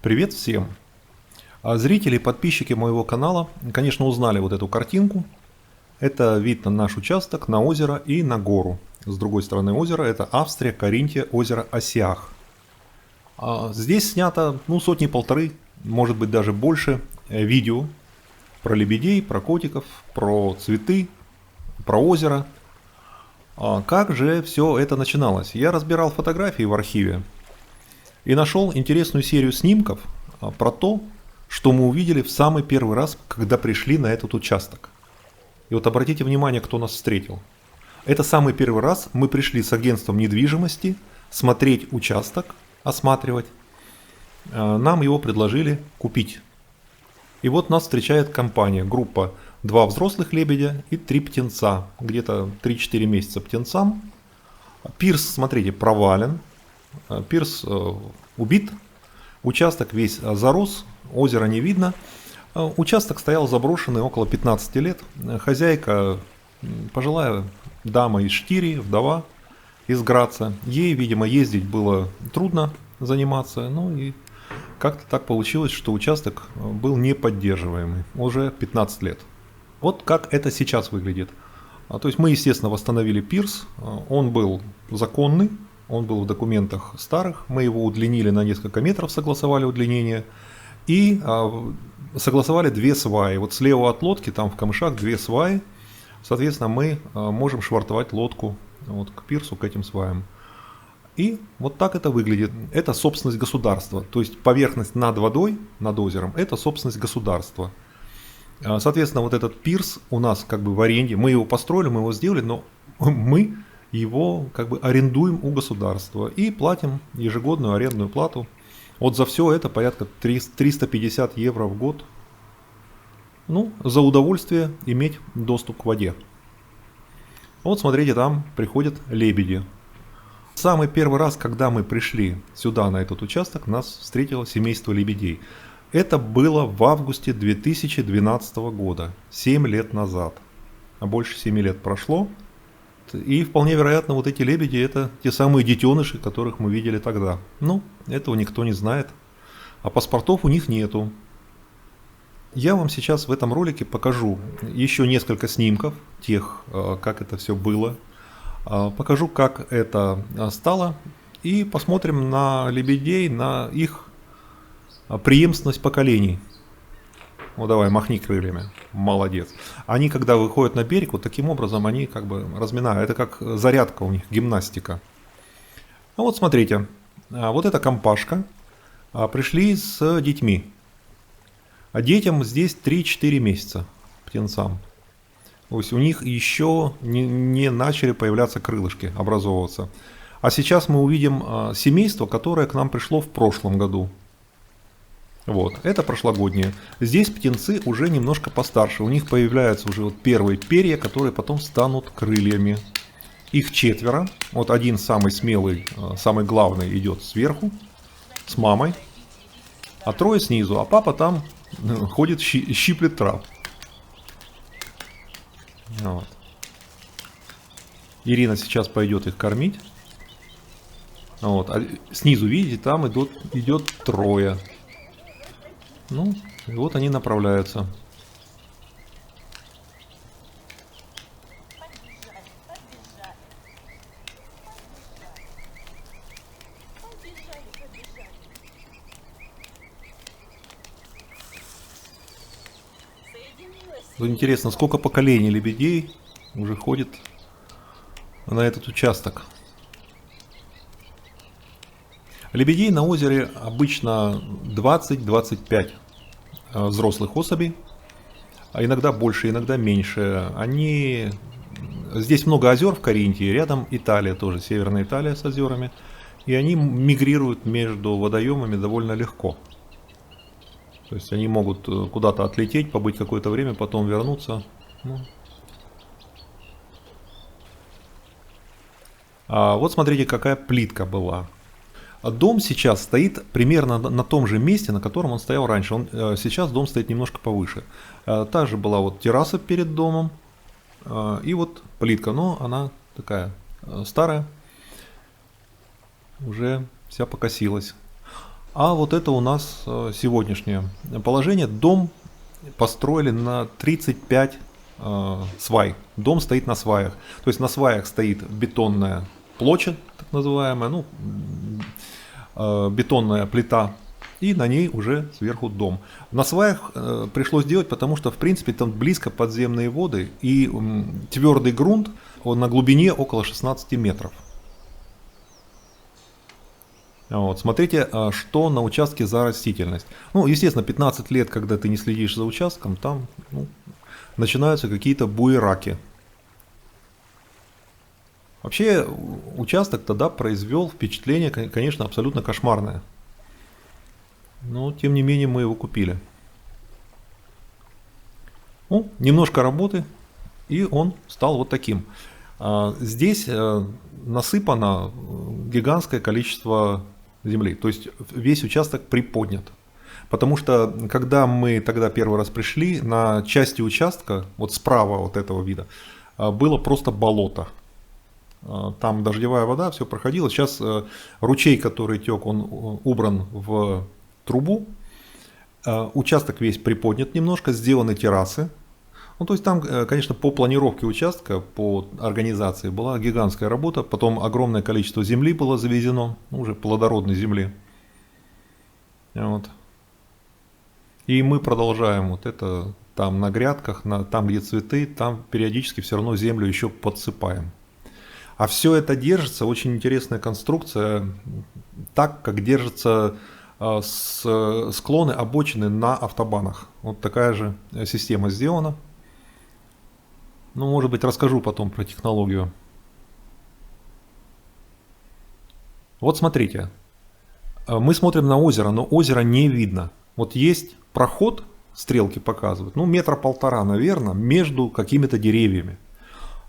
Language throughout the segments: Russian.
Привет всем! Зрители и подписчики моего канала, конечно, узнали вот эту картинку. Это вид на наш участок, на озеро и на гору. С другой стороны озера это Австрия, Каринтия, озеро Осиах. Здесь снято сотни-полторы, может быть даже больше видео про лебедей, про котиков, про цветы, про озеро. Как же все это начиналось? Я разбирал фотографии в архиве и нашел интересную серию снимков про то, что мы увидели в самый первый раз, когда пришли на этот участок. И вот обратите внимание, кто нас встретил. Это самый первый раз мы пришли с агентством недвижимости смотреть участок, осматривать. Нам его предложили купить. И вот нас встречает компания, группа 2 взрослых лебедя и 3 птенца. Где-то 3-4 месяца птенцам. Пирс, смотрите, провален. Пирс убит. Участок весь зарос, озера не видно. Участок стоял заброшенный около 15 лет. Хозяйка, пожилая дама из Штирии, вдова из Граца. Ей, видимо, ездить было трудно заниматься. Ну и как-то так получилось, что участок был неподдерживаемый уже 15 лет. Вот как это сейчас выглядит. То есть мы, естественно, восстановили пирс. Он был законный. Он был в документах старых, мы его удлинили на несколько метров, согласовали удлинение и согласовали 2 сваи. Вот слева от лодки, там в камышах 2 сваи, соответственно мы можем швартовать лодку вот к пирсу, к этим сваям. И вот так это выглядит. Это собственность государства, то есть поверхность над водой, над озером, это собственность государства. Соответственно, вот этот пирс у нас как бы в аренде, мы его построили, мы его сделали, но мы его как бы арендуем у государства и платим ежегодную арендную плату. Вот за все это порядка 350 евро в год. Ну, за удовольствие иметь доступ к воде. Вот смотрите, там приходят лебеди. Самый первый раз, когда мы пришли сюда, на этот участок, нас встретило семейство лебедей. Это было в августе 2012 года, 7 лет назад. А больше 7 лет прошло. И вполне вероятно, вот эти лебеди это те самые детеныши, которых мы видели тогда. Ну, этого никто не знает. А паспортов у них нету. Я вам сейчас в этом ролике покажу еще несколько снимков тех, как это все было. Покажу, как это стало. И посмотрим на лебедей, на их преемственность поколений. Ну давай, махни крыльями. Молодец. Они, когда выходят на берег, вот таким образом они как бы разминают. Это как зарядка у них, гимнастика. А вот смотрите. Вот эта компашка. Пришли с детьми. А детям здесь 3-4 месяца. Птенцам. То есть у них еще не начали появляться крылышки, образовываться. А сейчас мы увидим семейство, которое к нам пришло в прошлом году. Вот, это прошлогодние. Здесь птенцы уже немножко постарше. У них появляются уже вот первые перья, которые потом станут крыльями. Их 4. Вот один самый смелый, самый главный идет сверху с мамой. А 3 снизу. А папа там ходит, щиплет трав. Вот. Ирина сейчас пойдет их кормить. Вот. А снизу, видите, там идет 3. Ну, и вот они направляются. Вот интересно, сколько поколений лебедей уже ходит на этот участок. Лебедей на озере обычно 20-25 взрослых особей, а иногда больше, иногда меньше. Здесь много озер в Каринтии, рядом Италия тоже, Северная Италия с озерами, и они мигрируют между водоемами довольно легко. То есть они могут куда-то отлететь, побыть какое-то время, потом вернуться. Вот смотрите, какая плитка была. Дом сейчас стоит примерно на том же месте, на котором он стоял раньше. Сейчас дом стоит немножко повыше. Также была вот терраса перед домом. И вот плитка, но она такая старая. Уже вся покосилась. А вот это у нас сегодняшнее положение. Дом построили на 35 свай. Дом стоит на сваях. То есть на сваях стоит бетонная площадь, так называемая, ну, бетонная плита, и на ней уже сверху дом. На сваях пришлось делать, потому что в принципе там близко подземные воды и твердый грунт, он на глубине около 16 метров. Вот, смотрите, что на участке за растительность. Ну, естественно, 15 лет, когда ты не следишь за участком, там начинаются какие-то буераки. Вообще, участок тогда произвел впечатление, конечно, абсолютно кошмарное. Но, тем не менее, мы его купили. Ну, немножко работы, и он стал вот таким. Здесь насыпано гигантское количество земли, то есть весь участок приподнят. Потому что, когда мы тогда первый раз пришли, на части участка, вот справа вот этого вида, было просто болото. Там дождевая вода, все проходило. Сейчас ручей, который тек, он убран в трубу. Участок весь приподнят немножко, сделаны террасы. Ну, то есть там, конечно, по планировке участка, по организации была гигантская работа. Потом огромное количество земли было завезено, уже плодородной земли. Вот. И мы продолжаем вот это там на грядках, там где цветы, там периодически все равно землю еще подсыпаем. А все это держится, очень интересная конструкция, так как держатся склоны, обочины на автобанах. Вот такая же система сделана. Ну, может быть, расскажу потом про технологию. Вот смотрите, мы смотрим на озеро, но озера не видно. Вот есть проход, стрелки показывают, ну, 1,5 метра, наверное, между какими-то деревьями.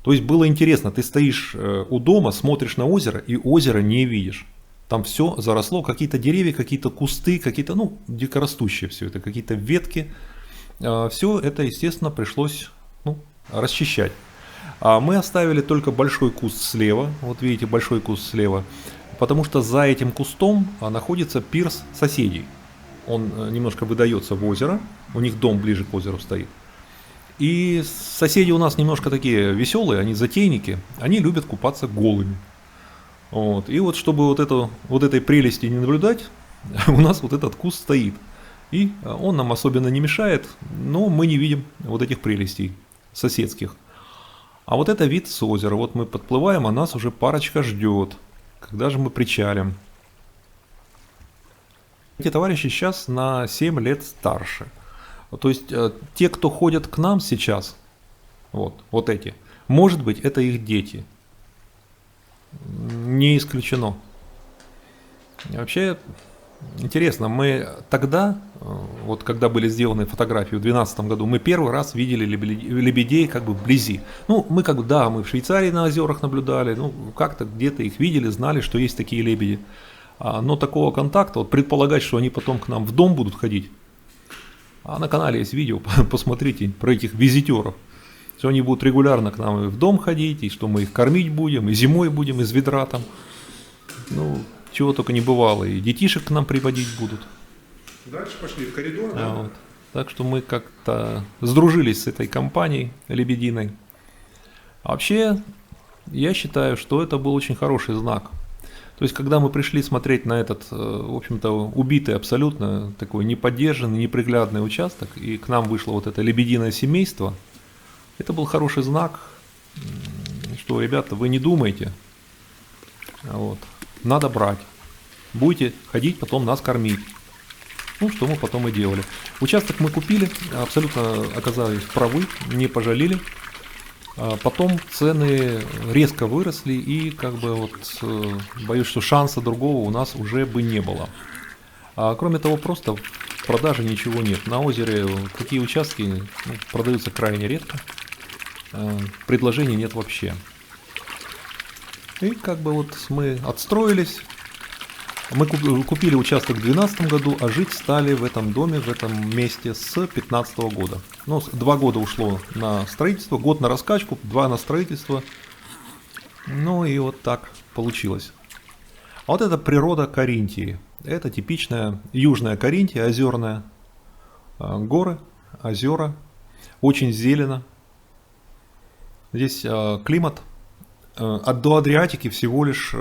То есть было интересно, ты стоишь у дома, смотришь на озеро, и озеро не видишь. Там все заросло, какие-то деревья, какие-то кусты, какие-то, ну, дикорастущие все это, какие-то ветки. Все это, естественно, пришлось расчищать. Мы оставили только большой куст слева, вот видите, большой куст слева, потому что за этим кустом находится пирс соседей. Он немножко выдается в озеро, у них дом ближе к озеру стоит. И соседи у нас немножко такие веселые, они затейники, они любят купаться голыми. Вот. И вот чтобы вот этой прелести не наблюдать, у нас вот этот куст стоит. И он нам особенно не мешает, но мы не видим вот этих прелестей соседских. А вот это вид с озера. Вот мы подплываем, а нас уже парочка ждет. Когда же мы причалим? Эти товарищи сейчас на 7 лет старше. То есть те, кто ходят к нам сейчас, вот эти, может быть, это их дети. Не исключено. И вообще интересно, мы тогда, вот когда были сделаны фотографии в 2012 году, мы первый раз видели лебедей как бы вблизи. Ну, мы как бы, да, мы в Швейцарии на озерах наблюдали, ну, как-то где-то их видели, знали, что есть такие лебеди. Но такого контакта, вот предполагать, что они потом к нам в дом будут ходить, а на канале есть видео, посмотрите про этих визитеров, что они будут регулярно к нам и в дом ходить, и что мы их кормить будем, и зимой будем из ведра там, ну, чего только не бывало, и детишек к нам приводить будут. Дальше пошли в коридор, да? Вот. Так что мы как-то сдружились с этой компанией лебединой. А вообще, я считаю, что это был очень хороший знак. То есть, когда мы пришли смотреть на этот, в общем-то, убитый абсолютно, такой неподдержанный, неприглядный участок, и к нам вышло вот это лебединое семейство, это был хороший знак, что, ребята, вы не думайте, вот, надо брать, будете ходить, потом нас кормить. Ну, что мы потом и делали. Участок мы купили, абсолютно оказались правы, не пожалели. Потом цены резко выросли, и как бы вот боюсь, что шанса другого у нас уже бы не было. Кроме того, просто в продаже ничего нет. На озере такие участки продаются крайне редко. Предложений нет вообще. И как бы вот мы отстроились. Мы купили участок в 2012 году, а жить стали в этом доме, в этом месте с 2015 года. Ну, 2 года ушло на строительство, год на раскачку, 2 на строительство. Ну и вот так получилось. А вот это природа Каринтии. Это типичная южная Каринтия, озерная, горы, озера, очень зелено. Здесь климат до Адриатики всего лишь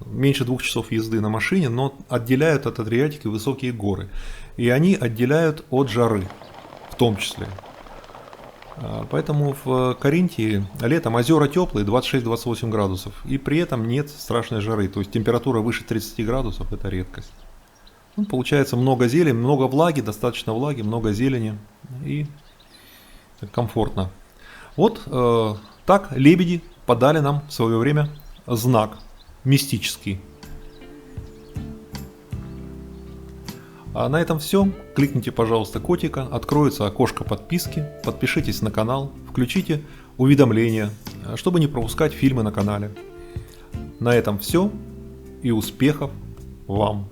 меньше 2 часов езды на машине, но отделяют от Адриатики высокие горы. И они отделяют от жары в том числе. Поэтому в Каринтии летом озера теплые, 26-28 градусов, и при этом нет страшной жары. То есть температура выше 30 градусов – это редкость. Ну, получается много зелени, много влаги, достаточно влаги, много зелени и комфортно. Вот так лебеди подали нам в свое время знак мистический. А на этом все. Кликните, пожалуйста, котика, откроется окошко подписки, подпишитесь на канал, включите уведомления, чтобы не пропускать фильмы на канале. На этом все и успехов вам!